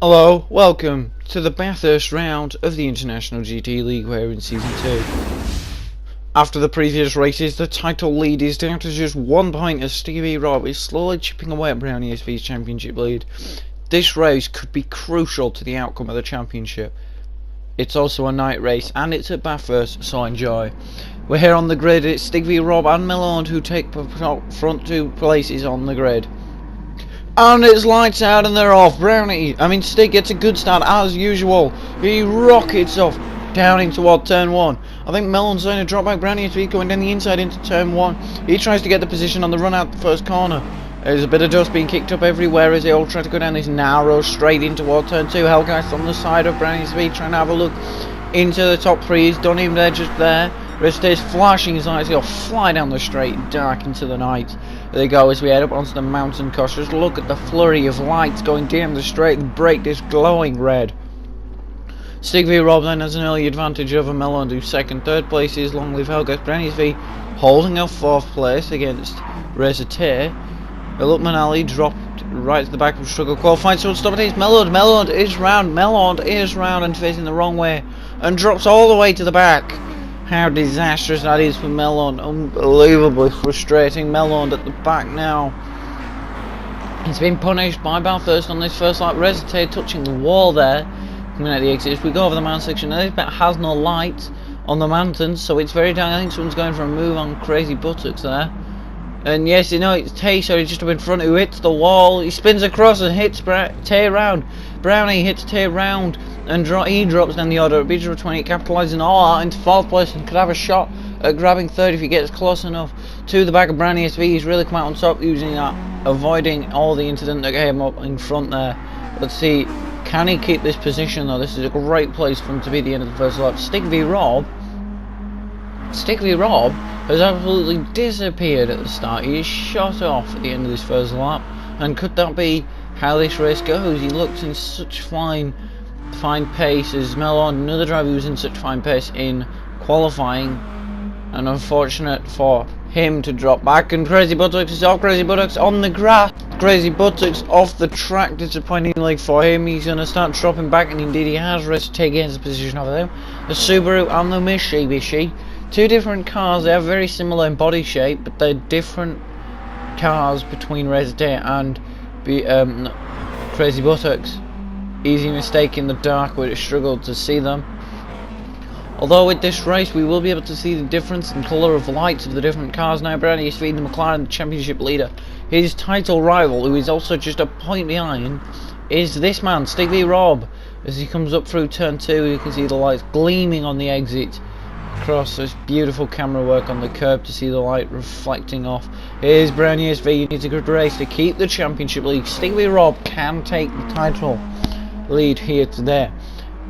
Hello, welcome to the Bathurst round of the International GT League. We're in Season 2. After the previous races, the title lead is down to just 1 point as Stevie Rob is slowly chipping away at Brownie SV's championship lead. This race could be crucial to the outcome of the championship. It's also a night race and it's at Bathurst, so enjoy. We're here on the grid. It's Stig v Rob and Milland who take front 2 places on the grid. And it's lights out and they're off. Stig gets a good start as usual. He rockets off down in toward turn 1. I think Melon's going to drop back Brownie SV's going down the inside into turn 1. He tries to get the position on the run out the first corner. There's a bit of dust being kicked up everywhere as they all try to go down this narrow straight in toward turn 2. Hellgeist on the side of Brownie SV trying to have a look into the top 3. He's done him there just there. Rest is flashing his lights. He'll fly down the straight dark into the night. There they go as we head up onto the mountain coast. Just look at the flurry of lights going down the straight and break this glowing red. Stig v Rob then has an early advantage over Melon, who's second. Third place is Long Live Hellgeist. Brownie SV holding a 4th place against Razor Tear. Look, Manali dropped right to the back of struggle qualifying, so stop it is Melon is round and facing the wrong way and drops all the way to the back. How disastrous that is for Melon. Unbelievably frustrating. Melon at the back now. He's been punished by Bathurst on this first lap. Resite touching the wall there. Coming out the exit. As we go over the mountain section, this bit has no light on the mountains, so it's very dark. I think someone's going for a move on Crazy Buttocks there. And yes, you know, it's Tay, sorry, just up in front, who hits the wall. He spins across and hits Tay round. Brownie hits Tay round and he drops down the order. BJ 20 capitalising all out into 4th place and could have a shot at grabbing 3rd if he gets close enough to the back of Brownie SV. He's really come out on top using that, avoiding all the incident that came up in front there. Let's see, can he keep this position though? This is a great place for him to be at the end of the first lap. Stig v Rob has absolutely disappeared at the start. He is shot off at the end of this first lap, and could that be how this race goes? He looks in such fine pace as Melon, another driver who was in such fine pace in qualifying, and unfortunate for him to drop back. And Crazy Buttocks is off. Crazy Buttocks on the grass. Crazy Buttocks off the track, disappointingly for him. He's going to start dropping back, and indeed he has. Rest to take his position over them. The Subaru and the Mitsubishi. 2 different cars. They are very similar in body shape, but they're different cars between Resident and Crazy Buttocks. Easy mistake in the dark where it struggled to see them. Although with this race we will be able to see the difference in colour of lights of the different cars now. Brownie is feeding the McLaren, the championship leader. His title rival, who is also just a point behind, is this man, Stig v Rob. As he comes up through turn 2, you can see the lights gleaming on the exit. Across this beautiful camera work on the curb to see the light reflecting off. Here's Brownie SV. He needs a good race to keep the championship lead. Stig v Rob can take the title lead here today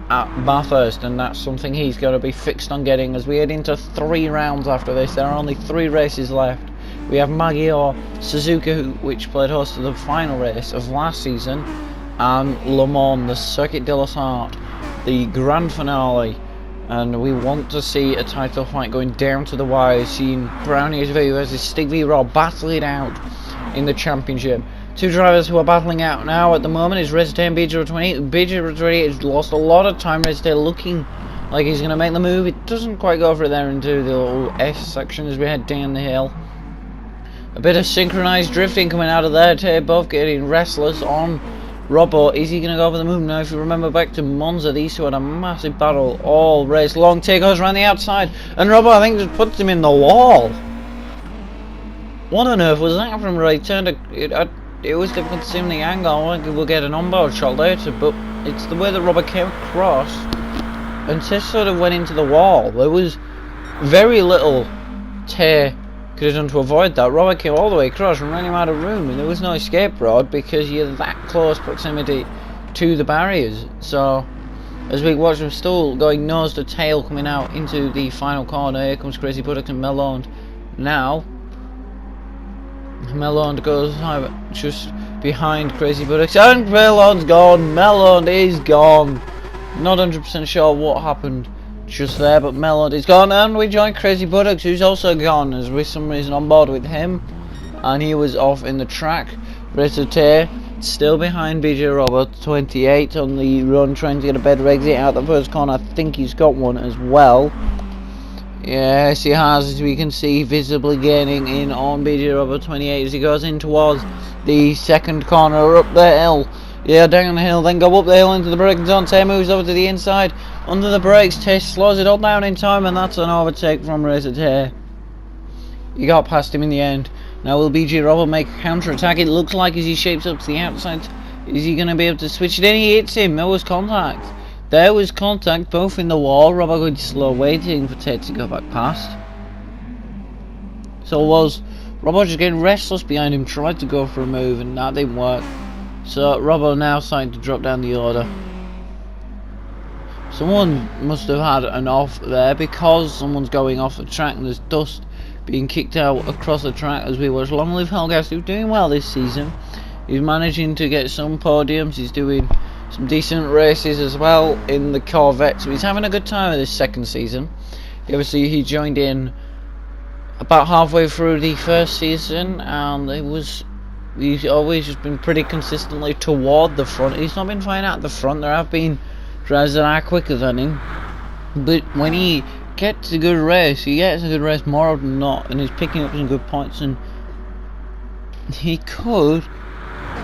at Bathurst, and that's something he's going to be fixed on getting as we head into 3 rounds after this. There are only 3 races left. We have Magyar, Suzuka, which played host to the final race of last season, and Le Mans, the Circuit de la Sarthe, the grand finale. And we want to see a title fight going down to the wire, seeing Brownie SV versus Stig v Rob battle it out in the championship. 2 drivers who are battling out now at the moment is Resident BJ 20. BJ 20 has lost a lot of time. Resident looking like he's going to make the move. It doesn't quite go for it there into the little S section as we head down the hill. A bit of synchronized drifting coming out of there. They're both getting restless on Robbo. Is he going to go over the move now? If you remember back to Monza, these two had a massive battle all race long. Tay goes around the outside, and Robbo, I think, just puts him in the wall. What on earth was that from Ray? It was difficult to see him the angle. I think we'll get an onboard shot later, but it's the way that Robbo came across and just sort of went into the wall. There was very little Tay could have done to avoid that. Robert came all the way across and ran him out of room, and there was no escape road because you're that close proximity to the barriers. So as we watch him still going nose to tail coming out into the final corner, here comes Crazy Buttocks and Melond. Now Melond goes just behind Crazy Buttocks, and Melond's gone. Melond is gone. Not 100% sure what happened just there, but Melond is gone, and we join Crazy Buttocks, who's also gone, as with some reason on board with him, and he was off in the track. Resite Still behind BJ Robert, 28 on the run, trying to get a better exit out the first corner. I think he's got one as well. Yes, he has, as we can see, visibly gaining in on BJ Robert, 28, as he goes in towards the second corner, up the hill. Yeah, down the hill, then go up the hill into the braking zone. Tay moves over to the inside, under the brakes. Tay slows it all down in time, and that's an overtake from Racer Tay. He got past him in the end. Now will BJ Robert make a counter-attack? It looks like as he shapes up to the outside. Is he going to be able to switch it in? He hits him. There was contact. There was contact, both in the wall. Robert going slow, waiting for Ted to go back past. So was Robert just getting restless behind him, tried to go for a move, and that didn't work. So Robert now starting to drop down the order. Someone must have had an off there, because someone's going off the track and there's dust being kicked out across the track as we watch Long Live Helgast, who's doing well this season. He's managing to get some podiums, he's doing some decent races as well in the Corvette, so he's having a good time with this second season. Obviously he joined in about halfway through the first season, and he's always just been pretty consistently toward the front. He's not been flying out the front. There have been drivers that are quicker than him, but when he gets a good race, he gets a good race more often than not, and he's picking up some good points, and he could,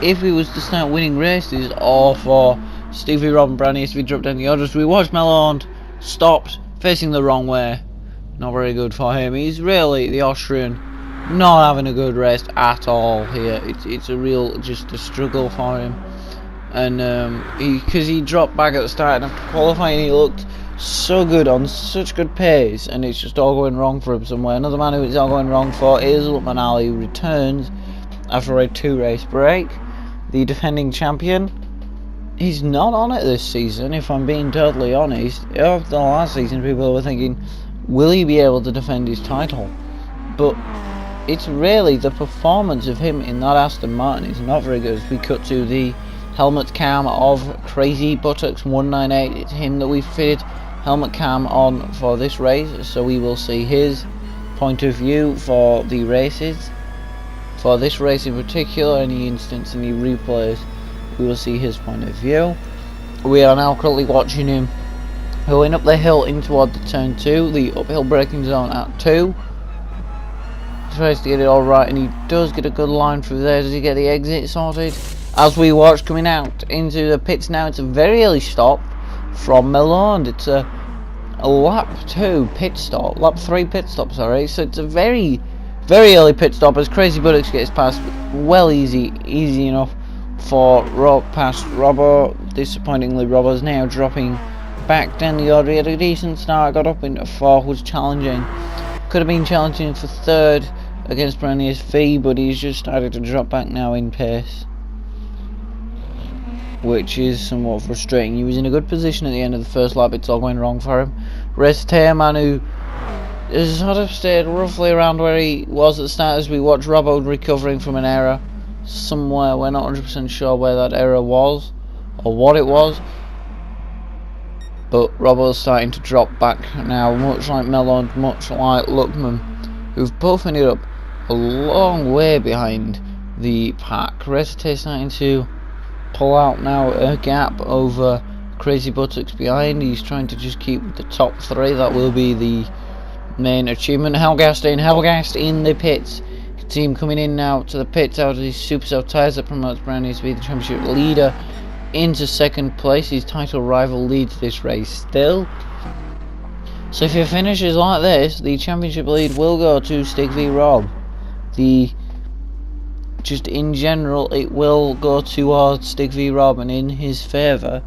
if he was to start winning races, or for Stig v Rob and Browny to be dropped down the orders. We watched Melon stopped, facing the wrong way. Not very good for him. He's really, the Austrian, not having a good race at all here. It's a real, just a struggle for him. And because he dropped back at the start and after qualifying he looked so good, on such good pace, and it's just all going wrong for him somewhere. Another man who it's all going wrong for is Manali, who returns after a 2-race break. The defending champion, he's not on it this season, if I'm being totally honest. After the last season, people were thinking, will he be able to defend his title? But it's really the performance of him in that Aston Martin is not very good. As we cut to the helmet cam of Crazy Buttocks 198, it's him that we fitted helmet cam on for this race, so we will see his point of view for the races. For this race in particular, any instance, any replays, we will see his point of view. We are now currently watching him going up the hill in toward the turn 2, the uphill braking zone at 2. Tries to get it all right, and he does get a good line through there. Does he get the exit sorted? As we watch coming out into the pits now, it's a very early stop from Melon. It's a lap 2 pit stop, lap 3 pit stop, sorry. So it's a very early pit stop as Crazy Buttocks gets past. Well, easy enough for past Robbo. Disappointingly, Robbo's now dropping back down the order. He had a decent start, got up into 4th, was challenging. Could have been challenging for 3rd against Browny V, but he's just started to drop back now in pace, which is somewhat frustrating. He was in a good position at the end of the first lap. It's all going wrong for him. Racer man who has sort of stayed roughly around where he was at the start as we watch Robbo recovering from an error somewhere. We're not 100% sure where that error was or what it was, but Robbo's starting to drop back now, much like Melon, much like Luckman, who've both ended up a long way behind the pack. Racer starting to pull out now a gap over Crazy Buttocks behind. He's trying to just keep the top 3. That will be the main achievement. Helgast in the pits. Team coming in now to the pits out of his Super Soft tyres that promotes Brownie to be the championship leader into 2nd place. His title rival leads this race still. So if he finishes like this, the championship lead will go to Stig v Rob. Just in general, it will go towards Stig v Rob and in his favour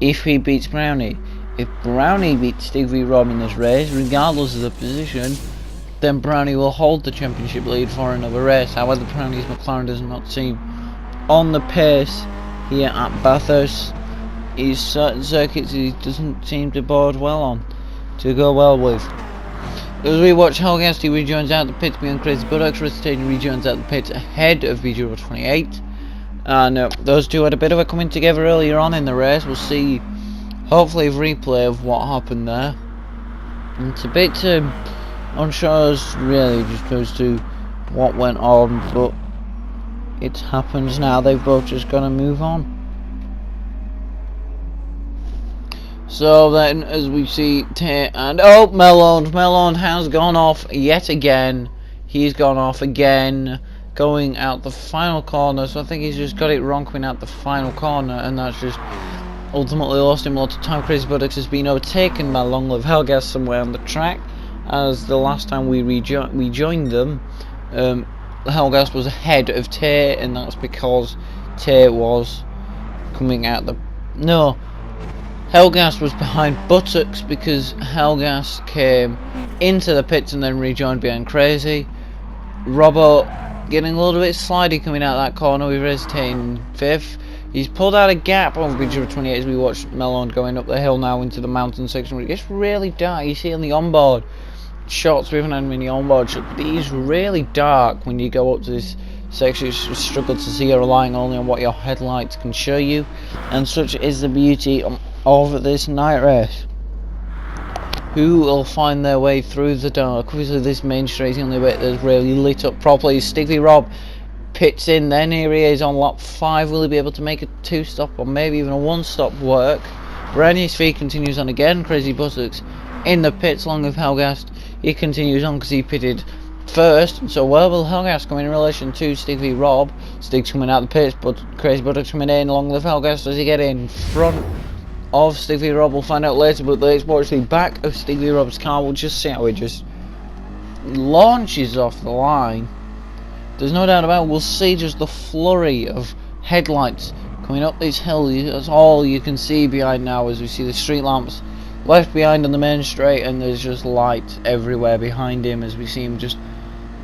if he beats Brownie. If Brownie beats Stig v Rob in this race, regardless of the position, then Brownie will hold the championship lead for another race. However, Brownie's McLaren does not seem on the pace here at Bathurst. His certain circuits he doesn't seem to board well on, to go well with. As we watch Helgast, he rejoins out the pits behind Crazy Buttocks. Restaging rejoins out the pits ahead of BG28. And those two had a bit of a coming together earlier on in the race. We'll see, hopefully, a replay of what happened there. And it's a bit unsure as really just goes to what went on, but it happens now. They've both just got to move on. So then, as we see, Melon has gone off yet again. He's gone off again, going out the final corner. So I think he's just got it wrong coming out the final corner, and that's just ultimately lost him lots of time. Crazy Buttocks has been overtaken by Long Live Hellgas somewhere on the track, as the last time we rejoined them, Hellgas was ahead of Tay, and that's because Tay was coming out the... No, Hellgas was behind Buttocks because Hellgas came into the pits and then rejoined behind Crazy. Robbo getting a little bit slidey coming out that corner. We've retained 5th. He's pulled out a gap on bridge number 28 as we watch Melon going up the hill now into the mountain section where it gets really dark. You see on the onboard shots, we haven't had many onboard shots, but it is really dark when you go up to this section. You struggle to see, you're relying only on what your headlights can show you, and such is the beauty of this night race. Who will find their way through the dark? Obviously this main straight is the only bit that's really lit up properly. Stig v Rob pits in, then here he is on lap 5. Will he be able to make a 2-stop or maybe even a 1-stop work? Browny SV continues on again. Crazy Buttocks in the pits along with Hellgas. He continues on because he pitted first. So where will Hellgas come in relation to Stig v Rob? Stig's coming out the pits, but Crazy Buttocks coming in along with Hellgas. Does he get in front of Stig v Rob? We'll find out later, but let's watch the back of Stig v Rob's car. We'll just see how it just launches off the line. There's no doubt about it. We'll see just the flurry of headlights coming up this hill. That's all you can see behind now, as we see the street lamps left behind on the main straight, and there's just light everywhere behind him as we see him just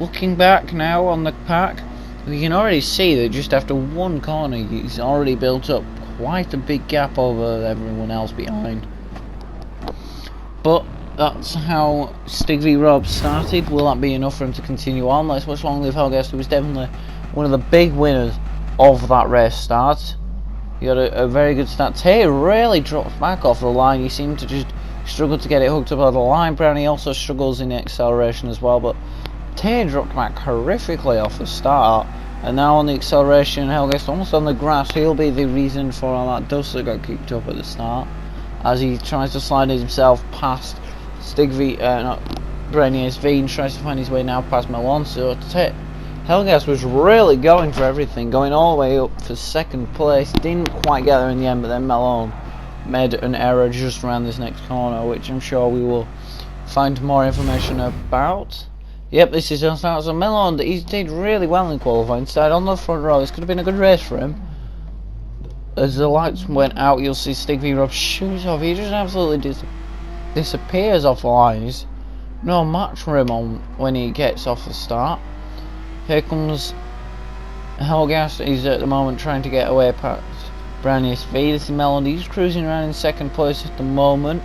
looking back now on the pack. We can already see that just after one corner he's already built up quite a big gap over everyone else behind. But that's how Stig v Rob started. Will that be enough for him to continue on? Let's watch Long Live Hellgas, who was definitely one of the big winners of that race start. He got a very good start. Tay really drops back off the line. He seemed to just struggle to get it hooked up on the line. Browny also struggles in the acceleration as well, but Tay dropped back horrifically off the start. And now on the acceleration, Hellgas almost on the grass. He'll be the reason for all that dust that got kicked up at the start, as he tries to slide himself past Stig v, Browny SV, and tries to find his way now past Melon. So Hellgas was really going for everything, going all the way up for 2nd place. Didn't quite get there in the end, but then Melon made an error just around this next corner, which I'm sure we will find more information about. Yep, this is just out. So Melon, he did really well in qualifying. Started on the front row. This could have been a good race for him. As the lights went out, you'll see Stig v Rob shoots off. He just absolutely disappears off the line. He's no match for him on when he gets off the start. Here comes Hellgas. He's at the moment trying to get away past Browny SV. This is Melon. He's cruising around in 2nd place at the moment.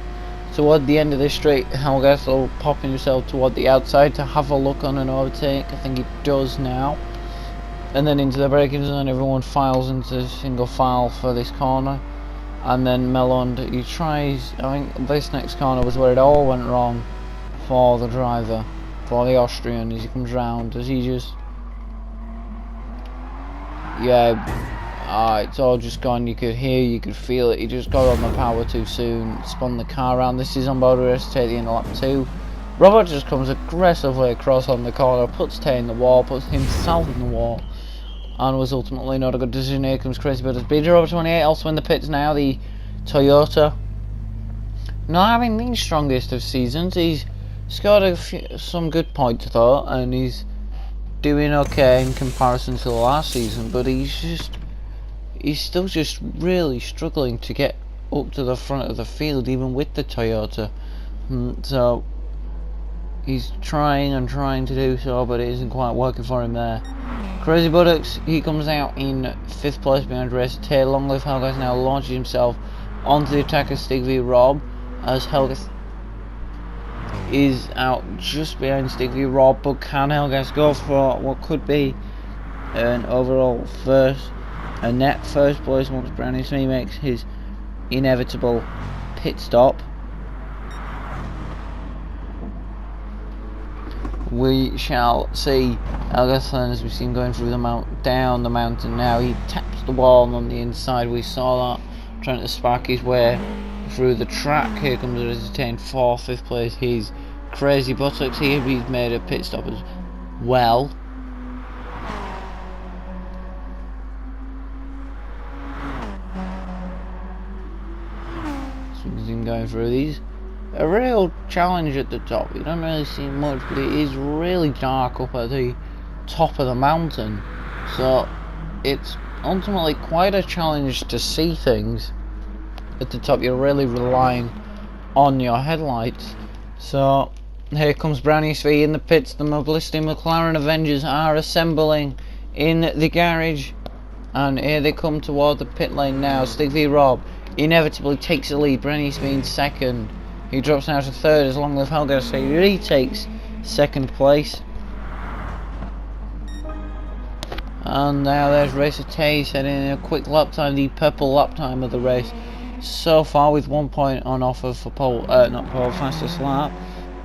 Toward the end of this straight, Hellgas will pop himself toward the outside to have a look on an overtake. I think he does now. And then into the braking zone, everyone files into single file for this corner. And then Melon, he tries, I think this next corner was where it all went wrong for the driver, for the Austrian, as he comes round, as he just... Yeah, it's all just gone. You could hear, you could feel it. He just got on the power too soon, spun the car around. This is on board race to take the end of lap 2. Robert just comes aggressively across on the corner, puts Tay in the wall, puts himself in the wall, and was ultimately not a good decision. Here comes Crazy Buttocks. Robert 28 also in the pits now. The Toyota not having the strongest of seasons. He's scored some good points though, and he's doing okay in comparison to the last season, but he's still just really struggling to get up to the front of the field even with the Toyota. So he's trying and trying to do so, but it isn't quite working for him there. Crazy Buttocks, he comes out in 5th place behind race Tay. Long Live Hellgas now launches himself onto the attack of Stig v Rob, as Hellgas is out just behind Stig v Rob, but can Hellgas go for what could be an overall net first place once Browny SV makes his inevitable pit stop? we shall see Elgathan, as we see him going through the down the mountain now. He taps the wall on the inside. We saw that, trying to spark his way through the track. Here comes the Resistay in 4th, 5th place. He's Crazy Buttocks here. He's made a pit stop as well. So we see him going through these. A real challenge at the top. You don't really see much, but it is really dark up at the top of the mountain, so it's ultimately quite a challenge to see things at the top. You're really relying on your headlights. So here comes Browny SV in the pits. The Mobility McLaren Avengers are assembling in the garage, and here they come toward the pit lane now. Stig v Rob inevitably takes the lead. Browny SV in 2nd. He drops now to 3rd as Long Live Helgas. He retakes 2nd place. And now there's Racer Tay setting in a quick lap time, the purple lap time of the race so far, with 1 point on offer for fastest lap.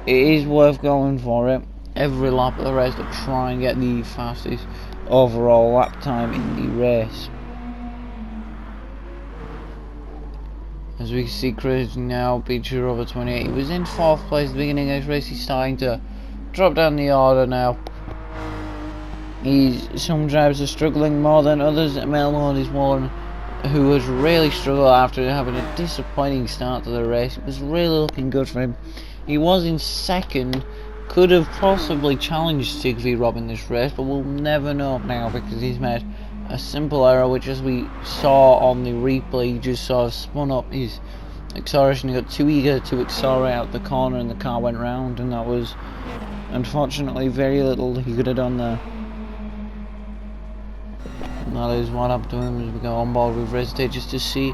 It is worth going for it every lap of the race to try and get the fastest overall lap time in the race. As we can see, Chris now beating over 28. He was in 4th place at the beginning of this race. He's starting to drop down the order now. Some drivers are struggling more than others. Melon is one who has really struggled after having a disappointing start to the race. It was really looking good for him. He was in 2nd. Could have possibly challenged Stig v Rob in this race, but we'll never know now because he's made a simple error, which, as we saw on the replay, he just sort of spun up his acceleration. He got too eager to accelerate out the corner and the car went round, and that was unfortunately very little he could have done there. And that is what happened to him as we go on board with Resistay, just to see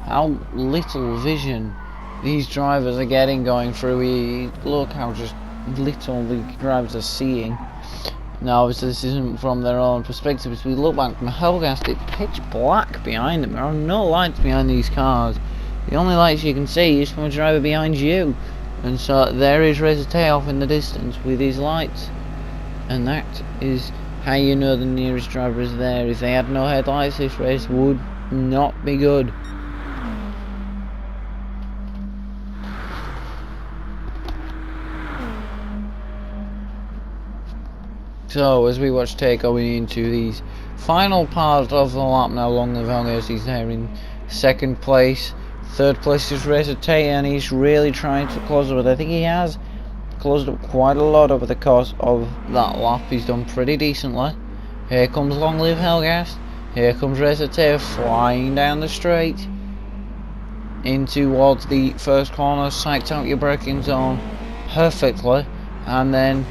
how little vision these drivers are getting going through. Look how just little the drivers are seeing. Now obviously this isn't from their own perspective. As we look back from Helgast, it's pitch black behind them. There are no lights behind these cars. The only lights you can see is from a driver behind you. And so there is Resistay off in the distance with his lights. And that is how you know the nearest driver is there. If they had no headlights, this race would not be good. So as we watch Tay going into these final part of the lap now, Long Live Helgas, he's there in 2nd place. 3rd place is Racer Tay, and he's really trying to close up. I think he has closed up quite a lot over the course of that lap. He's done pretty decently. Here comes Long Live Helgas. Here comes Racer Tay flying down the straight in towards the first corner. Psyched out your braking zone perfectly, and then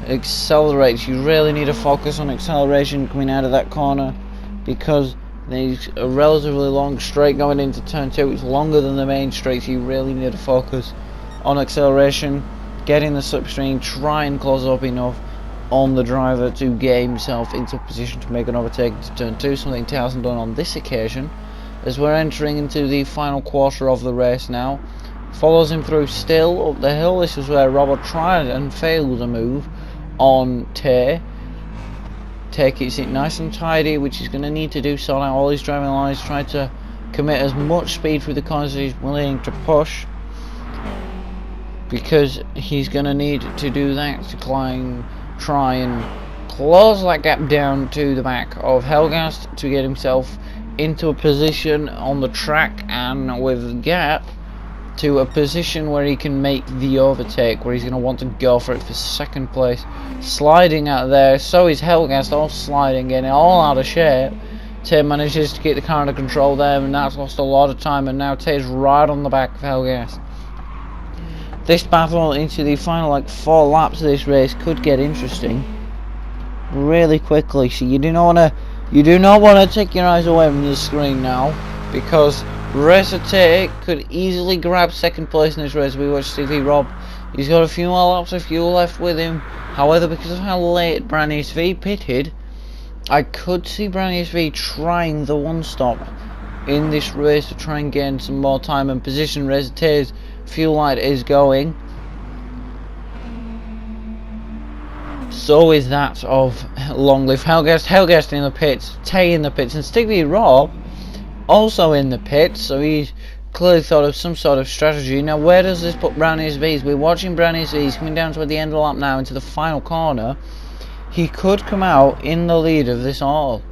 accelerates. You really need to focus on acceleration coming out of that corner, because there's a relatively long straight going into turn 2. It's longer than the main straight, so you really need to focus on acceleration, getting the slipstream, try and close up enough on the driver to get himself into a position to make an overtake into turn 2, something Tay hasn't done on this occasion. As we're entering into the final quarter of the race now, follows him through still up the hill. This is where Robert tried and failed a move on Tay. Tay keeps it nice and tidy, which he's going to need to do, sort out all his driving lines, try to commit as much speed through the corners as he's willing to push, because he's going to need to do that to try and close that gap down to the back of Helgast to get himself into a position on the track, and with gap to a position where he can make the overtake, where he's going to want to go for it for 2nd place. Sliding out there, so is Helgast, all sliding, getting all out of shape. Tay manages to get the car under control there, and that's lost a lot of time, and now Tay's right on the back of Helgast. This battle into the final 4 laps of this race could get interesting really quickly, so you do not want to take your eyes away from the screen now, because Racer Tay could easily grab 2nd place in this race. We watch Stig v Rob. He's got a few more laps of fuel left with him. However, because of how late Browny SV pitted, I could see Browny SV trying the one stop in this race to try and gain some more time and position. Racer Tay's fuel light is going. So is that of Long Live Helgast. Helgast in the pits, Tay in the pits, and Stig Rob also in the pits. So he's clearly thought of some sort of strategy. Now, where does this put Brownie's V's? We're watching Brownie's V's coming down to the end of the lap now into the final corner. He could come out in the lead of this all.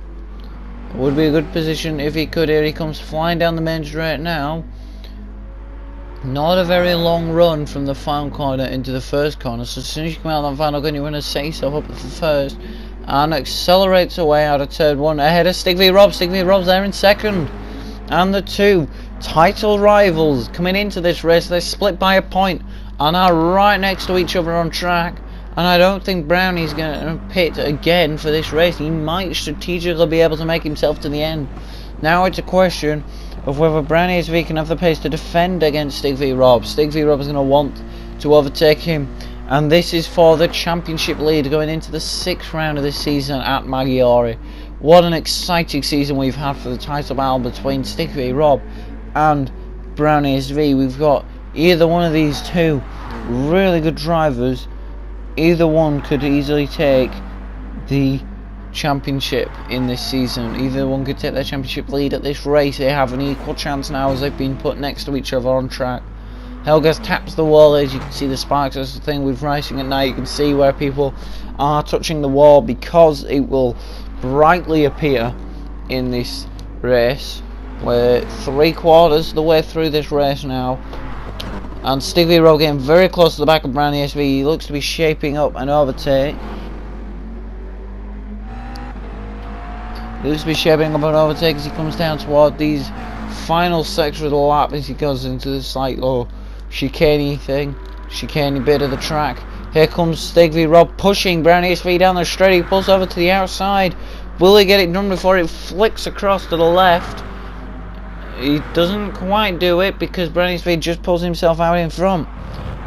It would be a good position if he could. Here he comes flying down the main straight now. Not a very long run from the final corner into the first corner. So as soon as you come out of that final corner, you want to set yourself up for first. And accelerates away out of turn 1 ahead of Stig Rob. Stig Rob's there in second. And the two title rivals coming into this race, they're split by a point and are right next to each other on track. And I don't think Brownie's going to pit again for this race. He might strategically be able to make himself to the end. Now it's a question of whether Brownie SV can have the pace to defend against Stig Rob. Stig Rob is going to want to overtake him. And this is for the championship lead going into the 6th round of this season at Maggiore. What an exciting season we've had for the title battle between Stig Rob and Brownie SV. We've got either one of these two really good drivers. Either one could easily take the championship in this season. Either one could take their championship lead at this race. They have an equal chance now as they've been put next to each other on track. Helgas taps the wall. As you can see, the sparks. That's the thing with racing at night. You can see where people are touching the wall because it will brightly appear in this race. We're 3/4 of the way through this race now. And Stig Rob getting very close to the back of Brownie SV. He looks to be shaping up an overtake. He looks to be shaping up an overtake as he comes down toward these final section of the lap as he goes into this slight low chicane thing. Chicane bit of the track. Here comes Stig Rob pushing Brownie SV down the straight. He pulls over to the outside. Will he get it done before it flicks across to the left? He doesn't quite do it because Brownie SV just pulls himself out in front.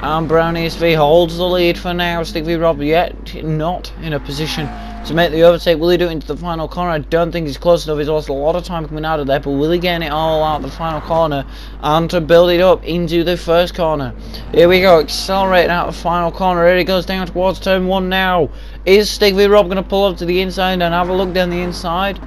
And Brownie SV holds the lead for now. Stig Rob yet not in a position to make the overtake. Will he do it into the final corner? I don't think he's close enough. He's lost a lot of time coming out of there. But will he get it all out the final corner and to build it up into the first corner? Here we go. Accelerating out the final corner. Here he goes down towards turn 1 now. Is Stig Rob going to pull up to the inside and have a look down the inside?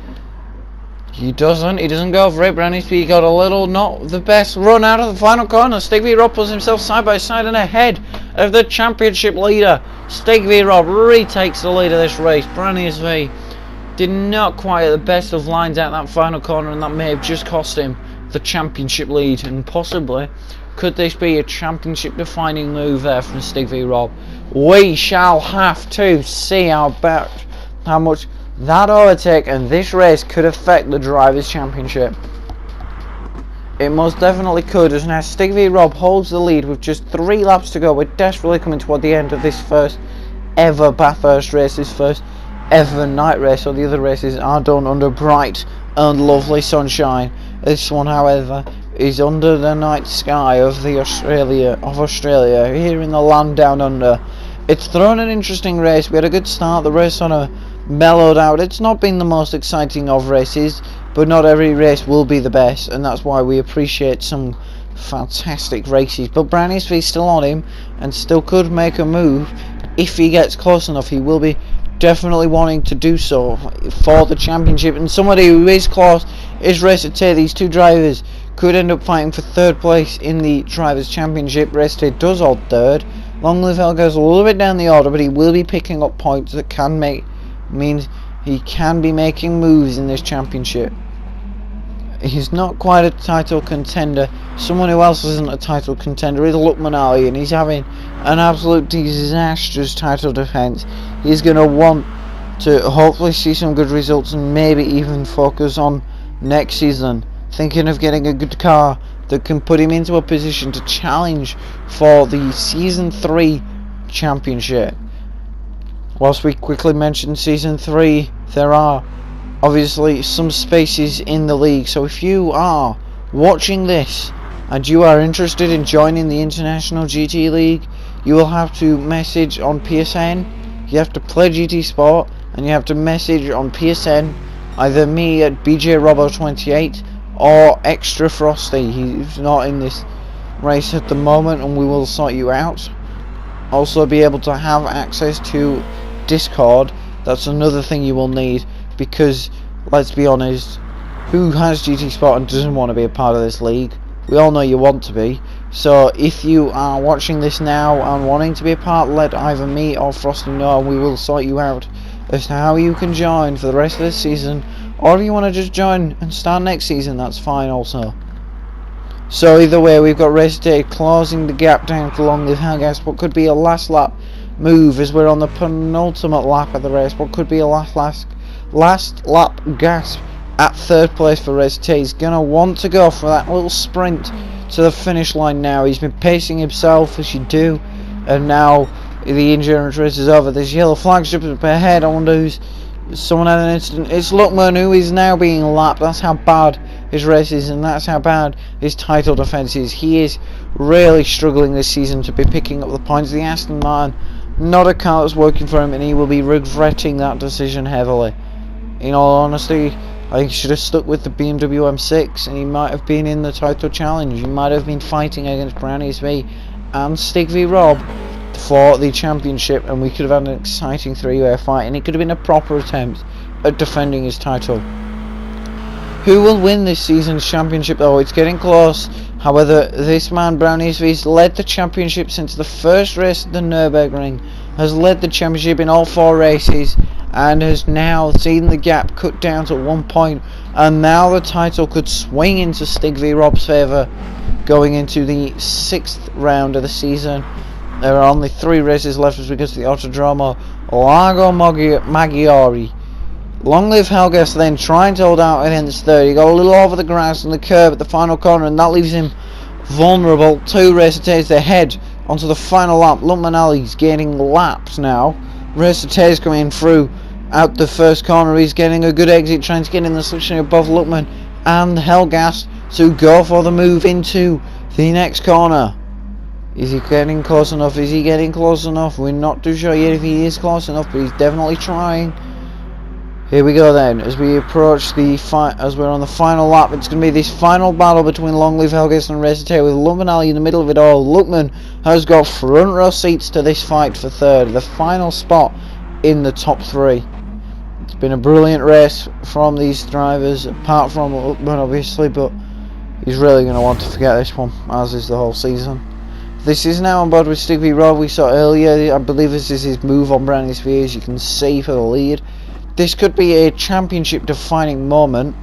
He doesn't go for it. Brownie SV got a little, not the best run out of the final corner. Stig Rob pulls himself side by side and ahead of the championship leader. Stig Rob retakes the lead of this race. Brownie SV did not quite at the best of lines out that final corner, and that may have just cost him the championship lead. And possibly, could this be a championship defining move there from Stig Rob? We shall have to see how much that overtake and this race could affect the Drivers' Championship. It most definitely could, as now Stig Rob holds the lead with just 3 laps to go. We're desperately coming toward the end of this first ever Bathurst race, this first ever night race. So the other races are done under bright and lovely sunshine. This one, however, is under the night sky of Australia, here in the land down under. It's thrown an interesting race. We had a good start. The race on a mellowed out. It's not been the most exciting of races, but not every race will be the best, and that's why we appreciate some fantastic races. But Brownie SV's still on him and still could make a move if he gets close enough. He will be definitely wanting to do so for the championship, and somebody who is close is Racer Tay. These two drivers could end up fighting for 3rd place in the Drivers' Championship. Racer Tay does hold 3rd. Long Live Hell goes a little bit down the order, but he will be picking up points that can means he can be making moves in this championship. He's not quite a title contender. Someone who else isn't a title contender is Lukman Ali, and he's having an absolute disastrous title defense. He's going to want to hopefully see some good results and maybe even focus on next season, thinking of getting a good car that can put him into a position to challenge for the Season 3 championship. Whilst we quickly mention Season 3, there are obviously some spaces in the league, so if you are watching this and you are interested in joining the International GT League, you will have to message on PSN. You have to play GT Sport and you have to message on PSN either me at BJRobo28 or Extra Frosty. He's not in this race at the moment and we will sort you out. Also be able to have access to Discord. That's another thing you will need, because let's be honest, who has GT Sport and doesn't want to be a part of this league? We all know you want to be. So if you are watching this now and wanting to be a part, let either me or Frosty know, and we will sort you out as to how you can join for the rest of this season. Or if you want to just join and start next season, that's fine also. So either way, we've got Race Day closing the gap down to Longley Helgas. What could be a last lap move, as we're on the penultimate lap of the race. What could be a last lap gasp at third place for Race Day. He's going to want to go for that little sprint to the finish line now. He's been pacing himself, as you do, and now the endurance race is over. There's yellow flags up ahead. I wonder who's... Someone had an incident. It's Luckman, who is now being lapped. That's how bad his race is, and that's how bad his title defence is. He is really struggling this season to be picking up the points. The Aston Martin, not a car that's working for him, and he will be regretting that decision heavily. In all honesty, I think he should have stuck with the BMW M6, and he might have been in the title challenge. He might have been fighting against Browny SV and Stig v Rob for the championship, and we could have had an exciting three-way fight, and it could have been a proper attempt at defending his title. Who will win this season's championship though? It's getting close. However, this man, Browny SV, has led the championship since the first race at the Nürburgring, has led the championship in all 4 races, and has now seen the gap cut down to 1 point, and now the title could swing into Stig v Rob's favour going into the 6th round of the season. There are only 3 races left as we go to the Autodromo Lago Maggiore. Long live Helgas then, trying to hold out against third. He got a little over the grass and the curb at the final corner, and that leaves him vulnerable. 2 races ahead onto the final lap. Lumpmanali's getting lapped now. Racer coming through out the first corner. He's getting a good exit, trying to get in the section above Luckman and Helgas to go for the move into the next corner. Is he getting close enough? Is he getting close enough? We're not too sure yet if he is close enough, but he's definitely trying. Here we go then, as we approach the as we're on the final lap. It's going to be this final battle between Longlive Helgas and Racer with Lumpmanali in the middle of it all. Luckman has got front row seats to this fight for third, the final spot in the top 3. It's been a brilliant race from these drivers, apart from Luckman obviously, but he's really going to want to forget this one, as is the whole season. This is now on board with Stig v Rob. We saw earlier, I believe this is his move on Browny SV, as you can see, for the lead. This could be a championship defining moment.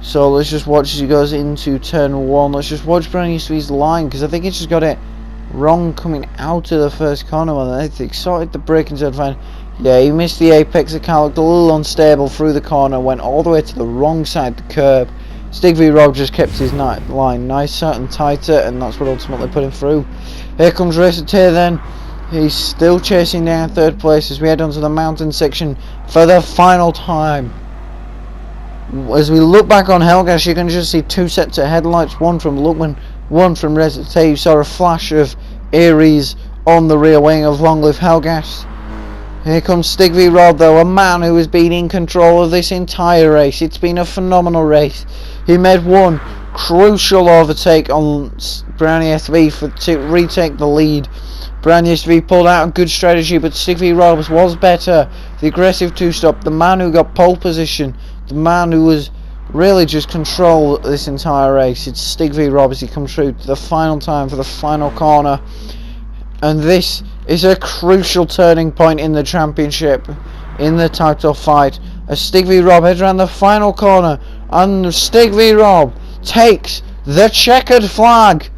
So let's just watch as he goes into turn 1. Let's just watch Browny SV's line, because I think he's just got it wrong coming out of the first corner. I think sorted the braking zone fine. Yeah, he missed the apex. The car looked a little unstable through the corner, went all the way to the wrong side of the curb. Stig v Rob just kept his line nicer and tighter, and that's what ultimately put him through. Here comes Racer then. He's still chasing down third place as we head onto the mountain section for the final time. As we look back on Helgas, you can just see 2 sets of headlights, one from Luckman, one from Racer. You saw a flash of Aries on the rear wing of Long Live Helgas. Here comes Stig v Rob though, a man who has been in control of this entire race. It's been a phenomenal race. He made one crucial overtake on Browny SV to retake the lead. Browny SV pulled out a good strategy, but Stig v Rob was better. The aggressive 2-stop, the man who got pole position, the man who was really just controlled this entire race. It's Stig v Rob as he comes through to the final time for the final corner. And this is a crucial turning point in the championship, in the title fight, as Stig v Rob heads around the final corner, and Stig v Rob takes the checkered flag.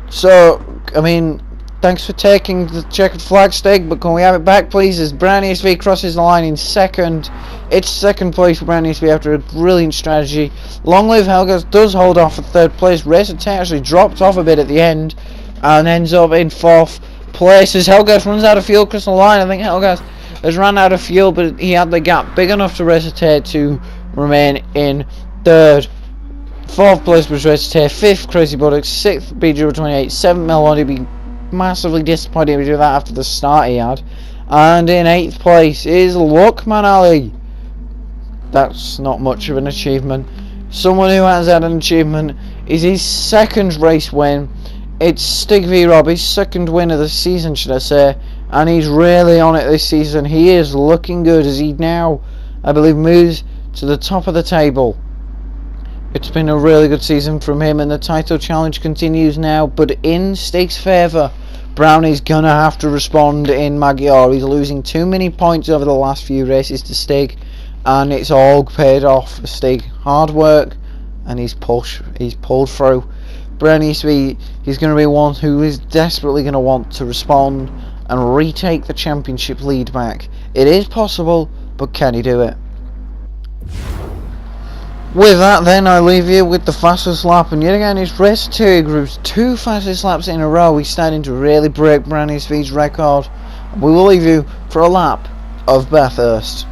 So, I mean, thanks for taking the checkered flag, Stig, but can we have it back, please, as Browny SV crosses the line in second. It's second place for Browny SV after a brilliant strategy. Long Live Helgas does hold off for third place. Racer actually dropped off a bit at the end and ends up in 4th place as Helgas runs out of fuel across the line. I think Helgas has run out of fuel, but he had the gap big enough to Racer to remain in 3rd. 4th place was Racer, 5th Crazy Bullocks, 6th B028, 7th Melody. Be massively disappointed to do that after the start he had. And in 8th place is Luckmanali. That's not much of an achievement. Someone who has had an achievement is his 2nd race win. It's Stig v Rob, his 2nd win of the season, should I say, and he's really on it this season. He is looking good as he now, I believe, moves to the top of the table. It's been a really good season from him, and the title challenge continues now, but in Stig's favour. Browny's gonna have to respond in Magyar. He's losing too many points over the last few races to Stig, and it's all paid off for Stig. Hard work, and he's pulled through. Browny's he's going to be one who is desperately going to want to respond and retake the championship lead back. It is possible, but can he do it? With that then, I leave you with the fastest lap, and yet again it's race 2 groups, 2 fastest laps in a row. He's starting to really break Browny's record. We will leave you for a lap of Bathurst.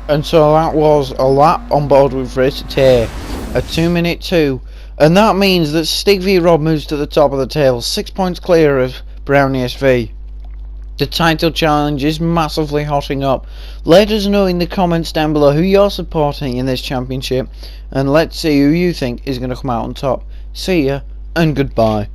And so that was a lap on board with race 2, a 2-minute 2, and that means that Stig v Rob moves to the top of the table, 6 points clear of Browny SV. The title challenge is massively hotting up. Let us know in the comments down below who you're supporting in this championship, and let's see who you think is going to come out on top. See ya, and goodbye.